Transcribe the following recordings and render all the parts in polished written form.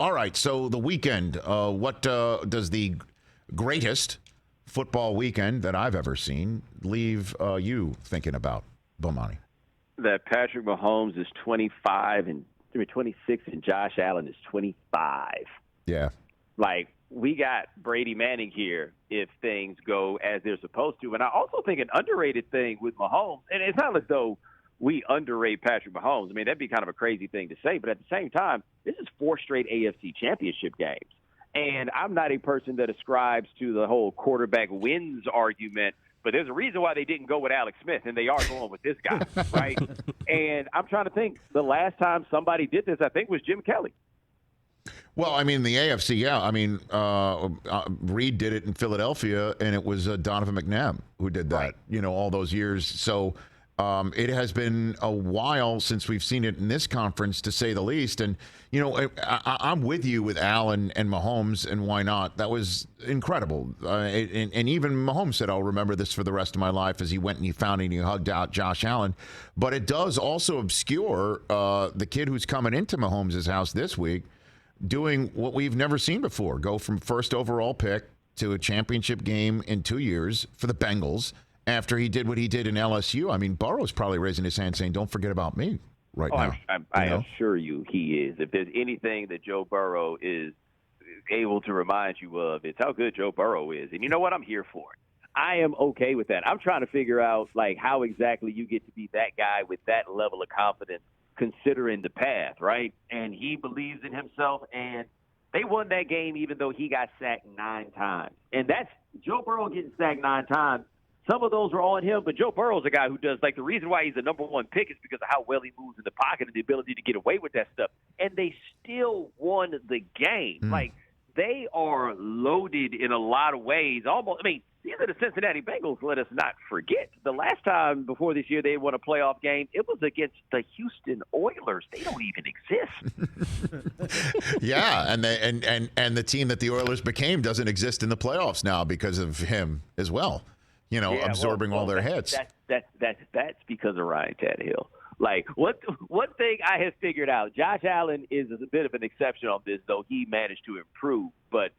All right, so the weekend, what does the greatest football weekend that I've ever seen leave you thinking about, Bomani? That Patrick Mahomes is 26 and Josh Allen is 25. Yeah. Like, we got Brady-Manning here if things go as they're supposed to. And I also think an underrated thing with Mahomes, and it's not as though we underrate Patrick Mahomes. I mean, that'd be kind of a crazy thing to say. But at the same time, this is 4 straight AFC championship games. And I'm not a person that ascribes to the whole quarterback wins argument, but there's a reason why they didn't go with Alex Smith, and they are going with this guy, right? And I'm trying to think, the last time somebody did this, I think, was Jim Kelly. Well, I mean, the AFC, yeah. I mean, Reed did it in Philadelphia, and it was Donovan McNabb who did that, right, all those years. So it has been a while since we've seen it in this conference, to say the least. And, I'm with you with Allen and Mahomes, and why not? That was incredible. And even Mahomes said, I'll remember this for the rest of my life, as he went and he found and he hugged out Josh Allen. But it does also obscure the kid who's coming into Mahomes' house this week, doing what we've never seen before, go from first overall pick to a championship game in 2 years for the Bengals after he did what he did in LSU. I mean, Burrow's probably raising his hand saying, don't forget about me now. I assure you he is. If there's anything that Joe Burrow is able to remind you of, it's how good Joe Burrow is. And you know what? I'm here for it. I am okay with that. I'm trying to figure out, like, how exactly you get to be that guy with that level of confidence, considering the path, right? And he believes in himself, and they won that game even though he got sacked 9 times. And that's Joe Burrow getting sacked 9 times. Some of those were on him, but Joe Burrow's a guy who does, like, the reason why he's the number 1 pick is because of how well he moves in the pocket and the ability to get away with that stuff. And they still won the game. Like, they are loaded in a lot of ways. Almost, I mean, these are the Cincinnati Bengals, let us not forget. The last time before this year they won a playoff game, it was against the Houston Oilers. They don't even exist. Yeah, and the team that the Oilers became doesn't exist in the playoffs now because of him as well. Absorbing all their hits. That's because of Ryan Tannehill. Like, one thing I have figured out, Josh Allen is a bit of an exception on this, though he managed to improve. But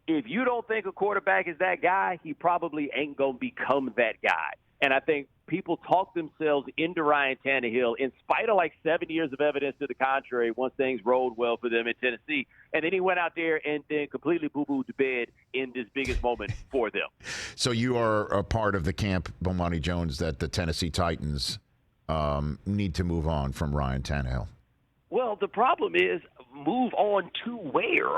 if you don't think a quarterback is that guy, he probably ain't going to become that guy. And I think people talk themselves into Ryan Tannehill in spite of, like, 7 years of evidence to the contrary once things rolled well for them in Tennessee. And then he went out there and then completely boo-booed to bed in this biggest moment for them. So you are a part of the camp, Bomani Jones, that the Tennessee Titans need to move on from Ryan Tannehill. Well, the problem is, move on to where?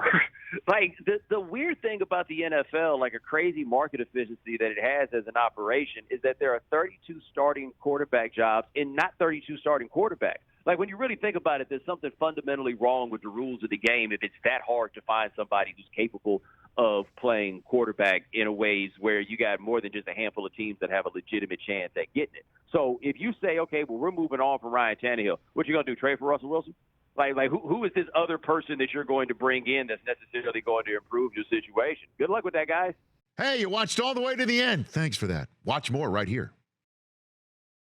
Like, the weird thing about the NFL, like a crazy market efficiency that it has as an operation, is that there are 32 starting quarterback jobs and not 32 starting quarterbacks. Like, when you really think about it, there's something fundamentally wrong with the rules of the game if it's that hard to find somebody who's capable of playing quarterback in a ways where you got more than just a handful of teams that have a legitimate chance at getting it. So if you say, okay, well, we're moving on from Ryan Tannehill, what you going to do, trade for Russell Wilson? Like who is this other person that you're going to bring in that's necessarily going to improve your situation? Good luck with that, guys. Hey, you watched all the way to the end. Thanks for that. Watch more right here.